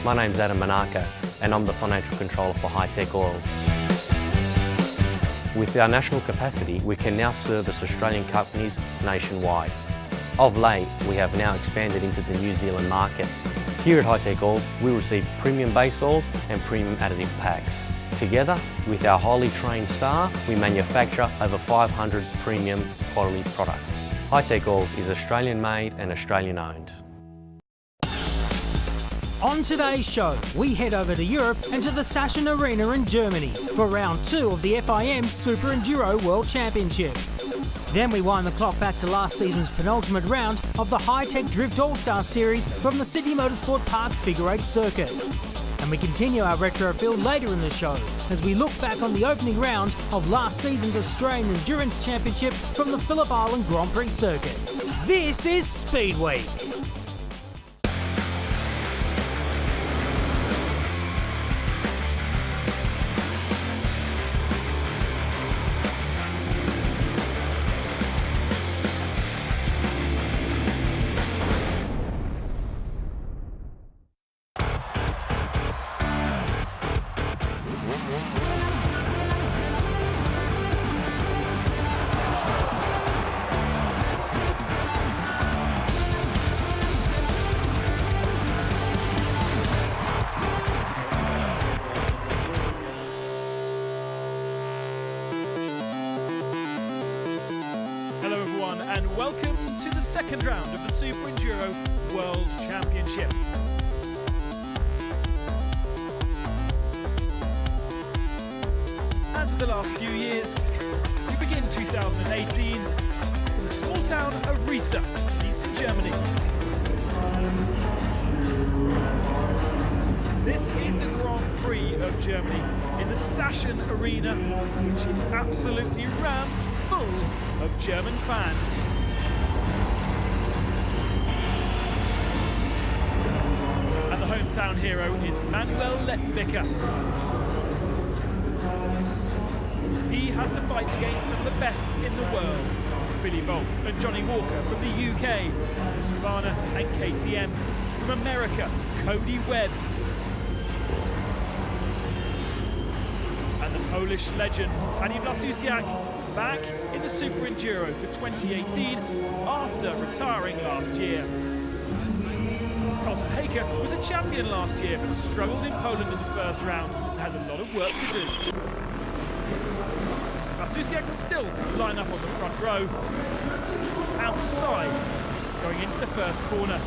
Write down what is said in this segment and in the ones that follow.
My name's Adam Manaka and I'm the Financial Controller for Hi-Tech Oils. With our national capacity, we can now service Australian companies nationwide. Of late, we have now expanded into the New Zealand market. Here at Hi-Tech Oils, we receive premium base oils and premium additive packs. Together, with our highly trained staff, we manufacture over 500 premium quality products. Hi-Tech Oils is Australian made and Australian owned. On today's show, we head over to Europe and to the Saschen Arena in Germany for round 2 of the FIM Superenduro World Championship. Then we wind the clock back to last season's penultimate round of the Hi-Tech Drift All-Star Series from the Sydney Motorsport Park Figure 8 circuit. And we continue our retro field later in the show as we look back on the opening round of last season's Australian Endurance Championship from the Phillip Island Grand Prix circuit. This is Speedweek. And welcome to the second round of the Superenduro World Championship. As with the last few years, we begin 2018 in the small town of Riesa, in eastern Germany. This is the Grand Prix of Germany in the Saschen Arena, which is absolutely rammed full of German fans. And the hometown hero is Manuel Lettenbicker. He has to fight against some of the best in the world. Billy Bolt and Johnny Walker from the UK, Savannah and KTM. From America, Cody Webb. And the Polish legend, Tadej Blasusiak, back in the Superenduro for 2018 after retiring last year. Colton Haker was a champion last year but struggled in Poland in the first round and has a lot of work to do. Blasusiak would still line up on the front row, outside, going into the first corner.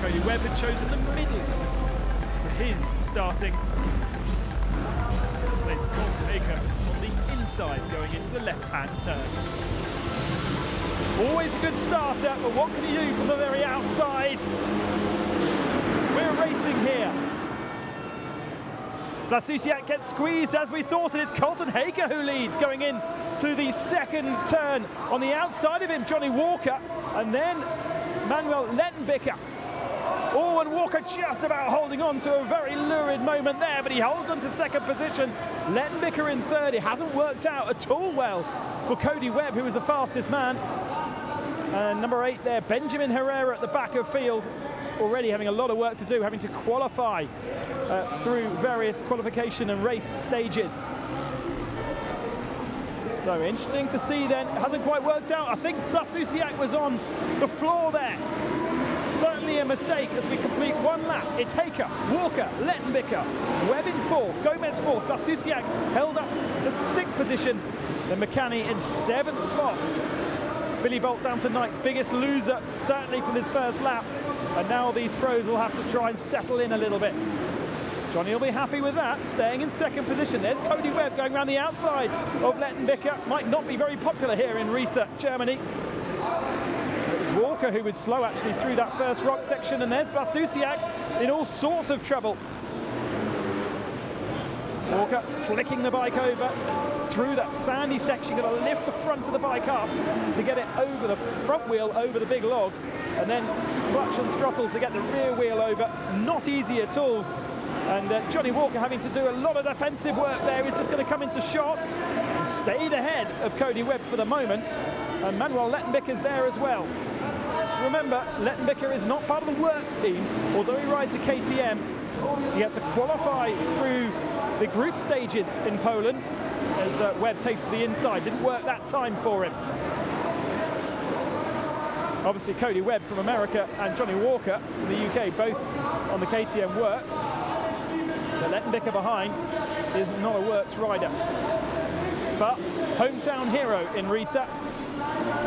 Cody Webb had chosen the middle for his starting. Plays Colton Haker on the inside, going into the left-hand turn. Always a good starter, but what can he do from the very outside? We're racing here. Blasusiak gets squeezed as we thought, and it's Colton Haker who leads, going in to the second turn. On the outside of him, Johnny Walker, and then Manuel Lettenbicker. Oh, and Walker just about holding on to a very lurid moment there, but he holds on to second position. Lettenbicker in third. It hasn't worked out at all well for Cody Webb, who was the fastest man. And number 8 there, Benjamin Herrera at the back of field, already having a lot of work to do, having to qualify through various qualification and race stages. So interesting to see then. It hasn't quite worked out. I think Blasusiak was on the floor there. Certainly a mistake as we complete one lap. It's Haker, Walker, Lettenbicker, Webb in fourth, Gomez fourth, Blasusiak held up to 6th position, then McCanny in 7th spot. Billy Bolt down to 9th, biggest loser certainly from his first lap, and now these pros will have to try and settle in a little bit. Johnny will be happy with that, staying in 2nd position. There's Cody Webb going around the outside of Lettenbicker. Might not be very popular here in Riesa, Germany. Walker, who was slow actually through that first rock section, and there's Blasusiak in all sorts of trouble. Walker flicking the bike over through that sandy section, going to lift the front of the bike up to get it over the front wheel, over the big log, and then clutch and throttle to get the rear wheel over. Not easy at all. And Johnny Walker having to do a lot of defensive work there. He's just going to come into shot. Stayed ahead of Cody Webb for the moment. And Manuel Lettenbicker's there as well. Remember, Lettenbicker is not part of the works team, although he rides a KTM. He had to qualify through the group stages in Poland as Webb takes to the inside. Didn't work that time for him. Obviously Cody Webb from America and Johnny Walker from the UK, both on the KTM Works. But Lettenbicker behind is not a Works rider. But hometown hero in Riesa.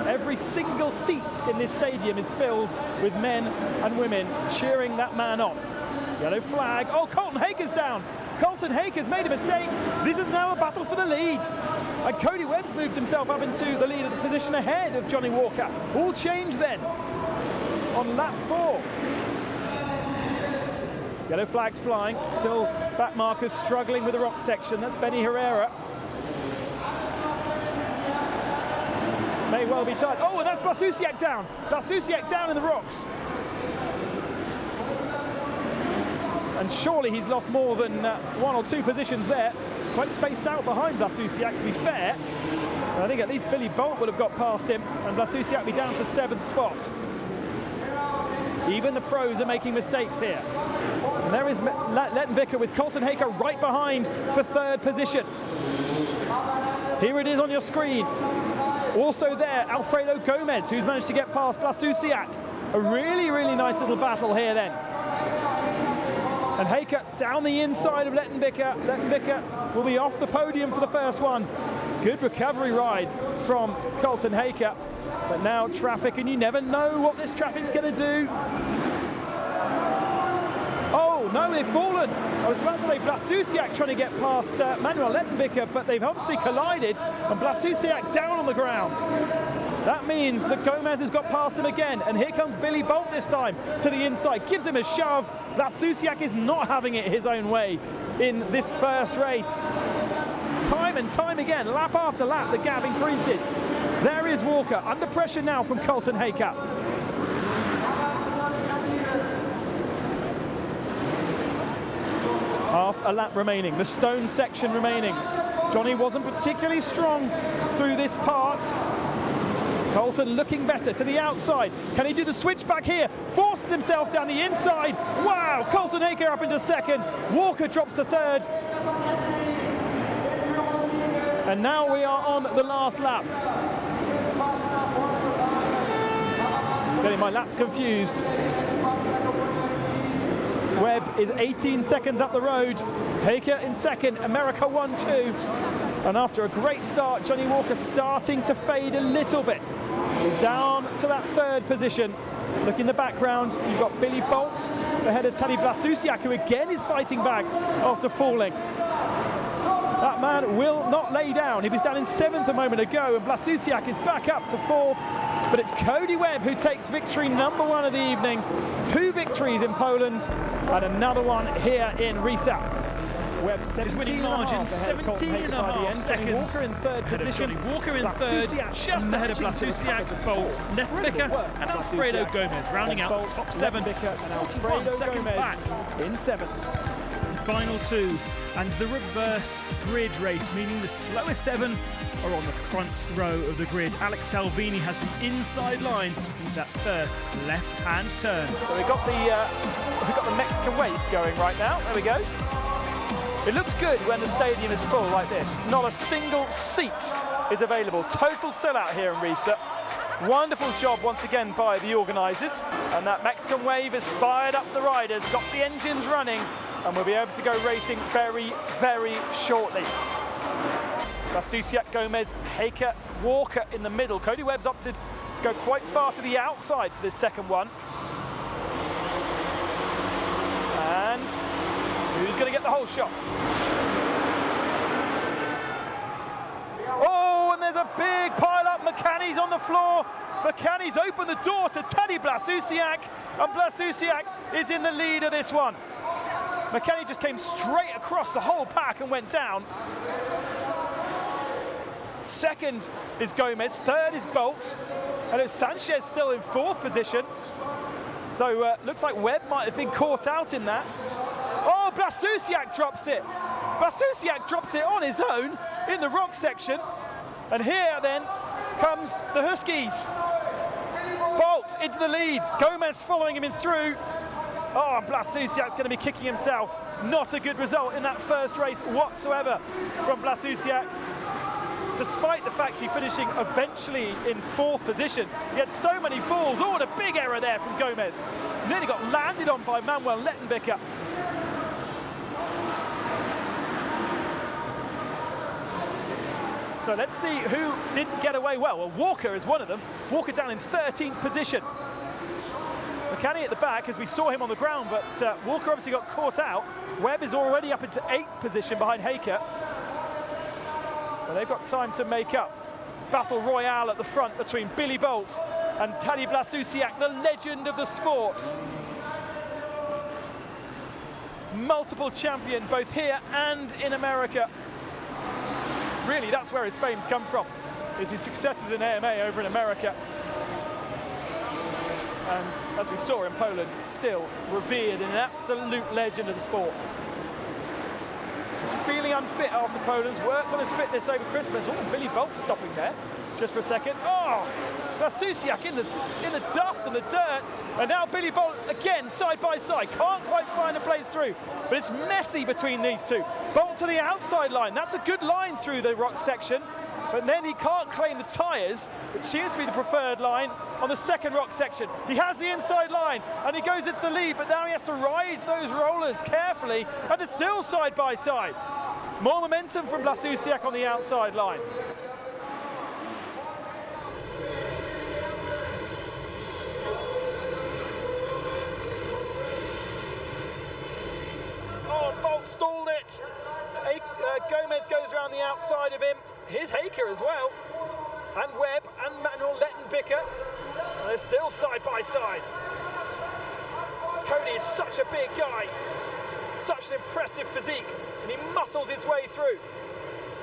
Every single seat in this stadium is filled with men and women cheering that man on. Yellow flag. Oh, Colton Haker's down. Colton Haker's made a mistake. This is now a battle for the lead. And Cody Webb's moved himself up into the lead of the position ahead of Johnny Walker. All changed then on lap 4. Yellow flags flying. Still back markers struggling with the rock section. That's Benny Herrera. May well be tight. Oh, and that's Blasusiak down. Blasusiak down in the rocks. And surely he's lost more than 1 or 2 positions there. Quite spaced out behind Blasusiak, to be fair. And I think at least Billy Bolt would have got past him, and Blasusiak be down to 7th spot. Even the pros are making mistakes here. And there is Lettenbicker with Colton Haker right behind for 3rd position. Here it is on your screen. Also there, Alfredo Gomez, who's managed to get past Blasusiak. A really, really nice little battle here then. And Haker down the inside of Lettenbicker. Lettenbicker will be off the podium for the first one. Good recovery ride from Colton Haker. But now traffic, and you never know what this traffic's going to do. Oh, no, they've fallen. I was about to say Blasusiak trying to get past Manuel Lettenbicker, but they've obviously collided, and Blasusiak down on the ground. That means that Gomez has got past him again, and here comes Billy Bolt this time to the inside, gives him a shove. Blasusiak is not having it his own way in this first race. Time and time again, lap after lap, the gap increases. There is Walker, under pressure now from Colton Haker. Half a lap remaining, the stone section remaining. Johnny wasn't particularly strong through this part. Colton looking better to the outside. Can he do the switch back here? Forces himself down the inside. Wow, Colton Haker up into 2nd. Walker drops to 3rd. And now we are on the last lap. Getting my laps confused. Webb is 18 seconds up the road. Haker in 2nd, America 1-2. And after a great start, Johnny Walker starting to fade a little bit. He's down to that 3rd position. Look in the background, you've got Billy Bolt ahead of Tadej Blasusiak, who again is fighting back after falling. That man will not lay down. He was down in 7th a moment ago, and Blasusiak is back up to 4th. But it's Cody Webb who takes victory number 1 of the evening. 2 victories in Poland and another one here in Riesa. Webb his winning margin 17.5 seconds. Walker in 3rd position. Johnny Walker in 3rd, just ahead of Blasusiak, Bolt, Lettenbicker and Alfredo Gomez, rounding out the top 7. 41 seconds back in 7th. Final 2, and the reverse grid race, meaning the slowest 7 are on the front row of the grid. Alex Salvini has the inside line with that first left-hand turn. So we've got the Mexican waves going right now. There we go. It looks good when the stadium is full like this. Not a single seat is available. Total sellout here in Riesa. Wonderful job once again by the organisers. And that Mexican wave has fired up the riders, got the engines running, and we'll be able to go racing very, very shortly. Blasusiak, Gomez, Haker, Walker in the middle. Cody Webb's opted to go quite far to the outside for this second one. And who's going to get the whole shot? Oh, and there's a big pile up. McCanney's on the floor. McCanney's opened the door to Tadej Blasusiak, and Blasusiak is in the lead of this one. McCanney just came straight across the whole pack and went down. 2nd is Gomez, 3rd is Bolt, and it's Sanchez still in 4th position. So looks like Webb might have been caught out in that. Oh, Blasusiak drops it. Blasusiak drops it on his own in the rock section. And here then comes the Huskies. Bolt into the lead, Gomez following him in through. Oh, and Blasusiak's going to be kicking himself. Not a good result in that first race whatsoever from Blasusiak. Despite the fact he finishing eventually in 4th position, he had so many falls. Oh, and a big error there from Gomez. Nearly got landed on by Manuel Lettenbicker. So let's see who didn't get away well. Walker is one of them. Walker down in 13th position. McCanny at the back, as we saw him on the ground, but Walker obviously got caught out. Webb is already up into 8th position behind Haker. But they've got time to make up. Battle royale at the front between Billy Bolt and Tadej Blasusiak, the legend of the sport. Multiple champion both here and in America. Really, that's where his fame's come from, is his successes in AMA over in America. And as we saw in Poland, still revered and an absolute legend of the sport. He's feeling unfit after Poland's worked on his fitness over Christmas. Oh, Billy Bolt stopping there just for a second. Oh, Blasusiak in the dust and the dirt. And now Billy Bolt again side by side. Can't quite find a place through, but it's messy between these two. Bolt to the outside line. That's a good line through the rock section. But then he can't claim the tyres, which seems to be the preferred line on the second rock section. He has the inside line and he goes into the lead, but now he has to ride those rollers carefully, and they're still side by side. More momentum from Blasusiak on the outside line. Oh, Bolt stalled it. Gomez goes around the outside of him. Here's Haker as well, and Webb and Manuel Lettenbicker. They're still side by side. Cody is such a big guy, such an impressive physique, and he muscles his way through.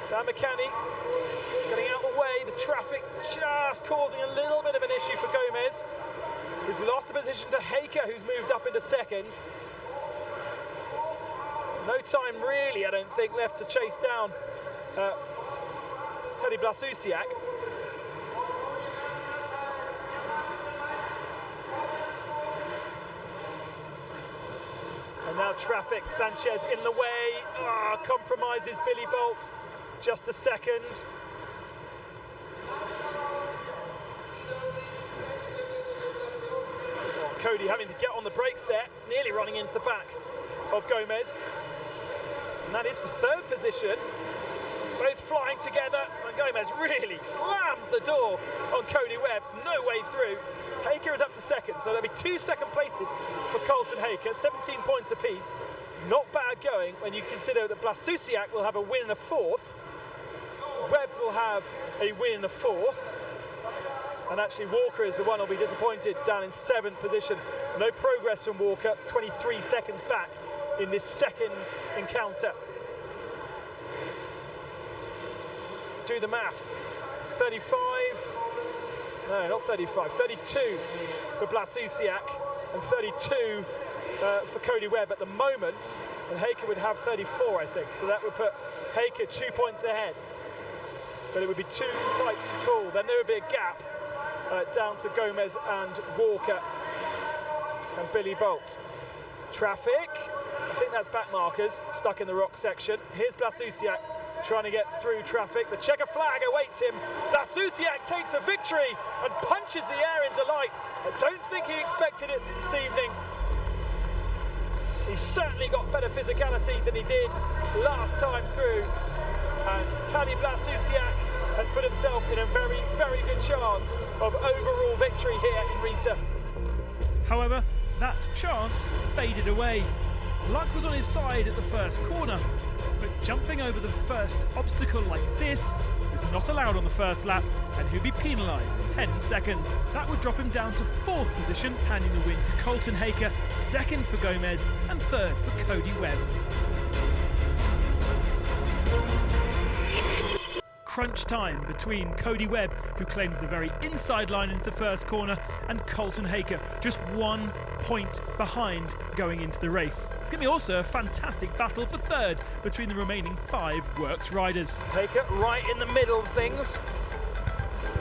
Dan McCanny getting out of the way, the traffic just causing a little bit of an issue for Gomez, who's lost the position to Haker, who's moved up into second. No time really, I don't think, left to chase down Tadej Blasusiak. And now traffic, Sanchez in the way. Oh, compromises Billy Bolt. Just a second. Oh, Cody having to get on the brakes there, nearly running into the back of Gomez. And that is for 3rd position. Both flying together, and Gomez really slams the door on Cody Webb. No way through. Haker is up to 2nd, so there'll be 2 second places for Colton Haker, 17 points apiece. Not bad going when you consider that Blasusiak will have a win in a 4th. Webb will have a win in the 4th. And actually Walker is the one who'll be disappointed down in 7th position. No progress from Walker, 23 seconds back in this second encounter. Do the maths. 35, no, not 35, 32 for Blasusiak and 32 for Cody Webb at the moment. And Haker would have 34, I think. So that would put Haker 2 points ahead. But it would be too tight to call. Then there would be a gap down to Gomez and Walker and Billy Bolt. Traffic, I think that's back markers stuck in the rock section. Here's Blasusiak trying to get through traffic. The checker flag awaits him. Blasusiak takes a victory and punches the air in delight. I don't think he expected it this evening. He's certainly got better physicality than he did last time through. And Tadej Blasusiak has put himself in a very, very good chance of overall victory here in Riesa. However, that chance faded away. Luck was on his side at the first corner, but jumping over the first obstacle like this is not allowed on the first lap, and he'll be penalised 10 seconds. That would drop him down to 4th position, handing the win to Colton Haker, 2nd for Gomez and 3rd for Cody Webb. Crunch time between Cody Webb, who claims the very inside line into the first corner, and Colton Haker, just 1 point behind going into the race. It's going to be also a fantastic battle for 3rd between the remaining 5 Works riders. Haker right in the middle of things.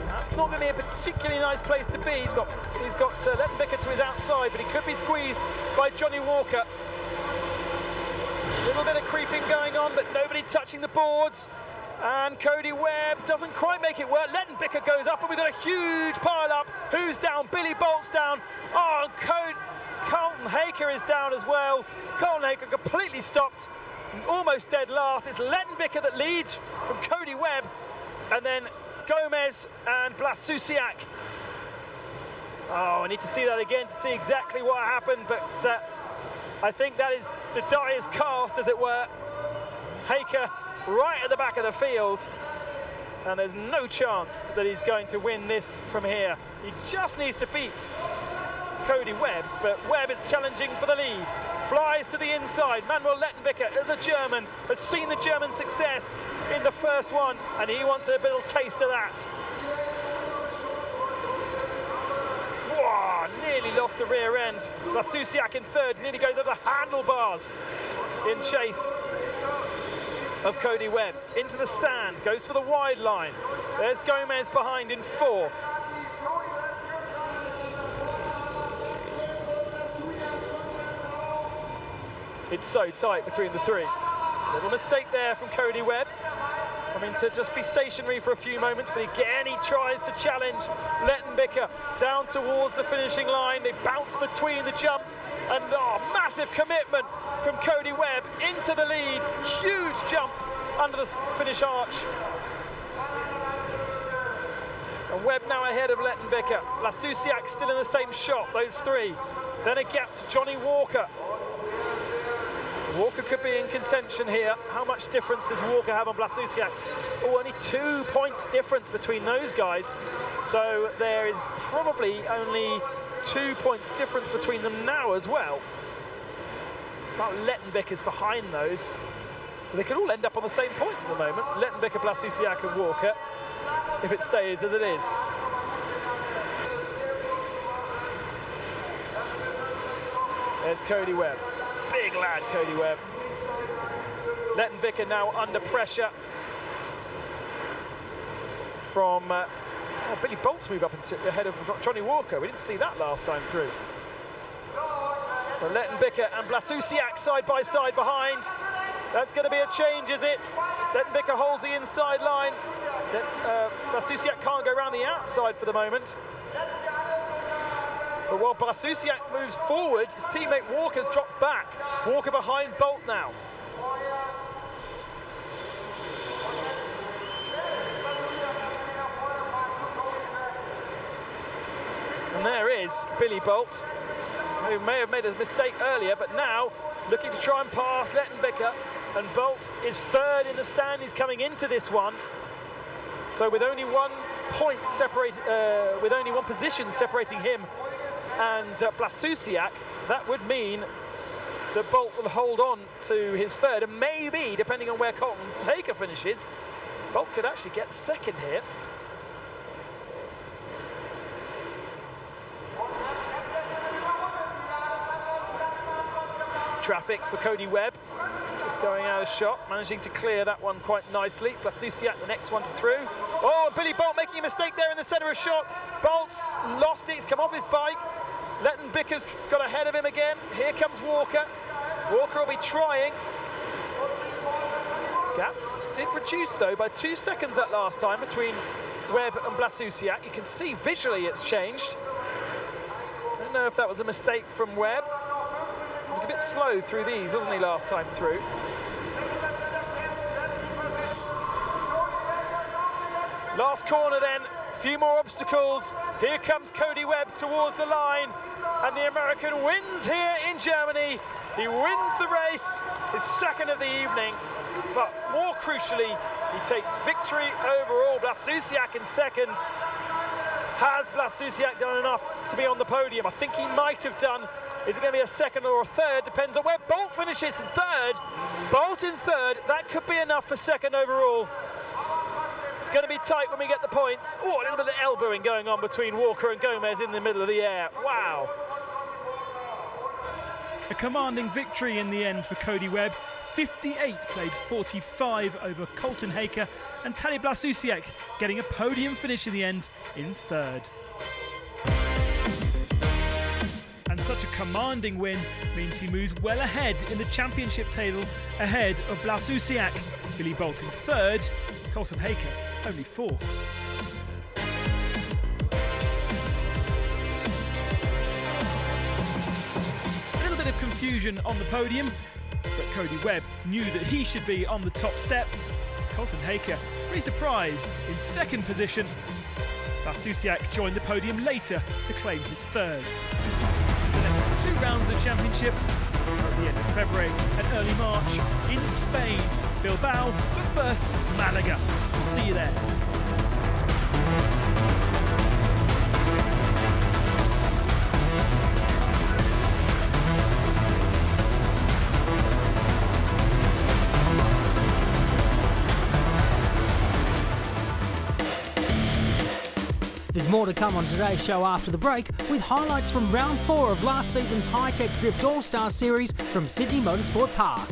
That's not going to be a particularly nice place to be. He's got Lettenbicker to his outside, but he could be squeezed by by Johnny Walker. A little bit of creeping going on, but nobody touching the boards. And Cody Webb doesn't quite make it work. Lettenbicker goes up, and we've got a huge pile up. Who's down? Billy Bolt's down. Oh, and Colton Haker is down as well. Colton Haker completely stopped, almost dead last. It's Lettenbicker that leads from Cody Webb, and then Gomez and Blasusiak. Oh, I need to see that again to see exactly what happened, but I think that is the die is cast, as it were. Haker right at the back of the field, and there's no chance that he's going to win this from here. He just needs to beat Cody Webb, but Webb is challenging for the lead. Flies to the inside. Manuel Lettenbicker, as a German, has seen the German success in the first one, and he wants a little taste of that. Whoa, nearly lost the rear end. Blasusiak in third, nearly goes over the handlebars in chase of Cody Webb. Into the sand, goes for the wide line. There's Gomez behind in fourth. It's so tight between the three. Little mistake there from Cody Webb. I mean, to just be stationary for a few moments, but again he tries to challenge Lettenbicker down towards the finishing line. They bounce between the jumps, and massive commitment from Cody Webb into the lead. Huge jump under the finish arch. And Webb now ahead of Lettenbicker. Blasusiak still in the same shot, those three. Then a gap to Johnny Walker. Walker could be in contention here. How much difference does Walker have on Blasusiak? Oh, only 2 points difference between those guys. So there is probably only 2 points difference between them now as well. About Lettenbicker's behind those. So they could all end up on the same points at the moment. Lettenbicker, Blasusiak and Walker, if it stays as it is. There's Cody Webb. Big lad, Cody Webb. Lettenbicker now under pressure from Billy Bolt's move up ahead of Johnny Walker. We didn't see that last time through. But Lettenbicker and Blasusiak side by side behind. That's going to be a change, is it? Lettenbicker holds the inside line. Blasusiak can't go around the outside for the moment. But while Blasusiak moves forward, his teammate Walker's dropped back. Walker behind Bolt now. And there is Billy Bolt, who may have made a mistake earlier, but now looking to try and pass Lettenbicker. And Bolt is third in the stand. He's coming into this one. So with only 1 point with only one position separating him and Blasusiak, that would mean that Bolt will hold on to his third, and maybe, depending on where Colton Haker finishes, Bolt could actually get second here. Traffic for Cody Webb, just going out of shot, managing to clear that one quite nicely. Blasusiak, the next one through. Oh, Billy Bolt making a mistake there in the centre of shot. Bolt's lost it, he's come off his bike. Lettenbicker's got ahead of him again. Here comes Walker. Walker will be trying. Gap did reduce though by 2 seconds that last time between Webb and Blasusiak. You can see visually it's changed. I don't know if that was a mistake from Webb. He was a bit slow through these, wasn't he, last time through? Last corner then, a few more obstacles. Here comes Cody Webb towards the line, and the American wins here in Germany. He wins the race, his second of the evening, but more crucially, he takes victory overall. Blasusiak in second. Has Blasusiak done enough to be on the podium? I think he might have done. Is it going to be a second or a third? Depends on where Bolt finishes in third. Bolt in third, that could be enough for second overall. It's going to be tight when we get the points. Oh, a little bit of elbowing going on between Walker and Gomez in the middle of the air. Wow. A commanding victory in the end for Cody Webb. 58 played 45 over Colton Haker, and Tadej Blasusiak getting a podium finish in the end in third. And such Such a commanding win means he moves well ahead in the championship table, ahead of Blasusiak, Billy Bolton 3rd, Colton Haker only 4th. A little bit of confusion on the podium, but Cody Webb knew that he should be on the top step. Colton Haker, pretty surprised, in 2nd position. Blasusiak joined the podium later to claim his 3rd. The next 2 rounds of the championship at the end of February and early March in Spain, Bilbao, but first Malaga. We'll see you there. There's more to come on today's show after the break, with highlights from round 4 of last season's high-tech Drift All-Star Series from Sydney Motorsport Park.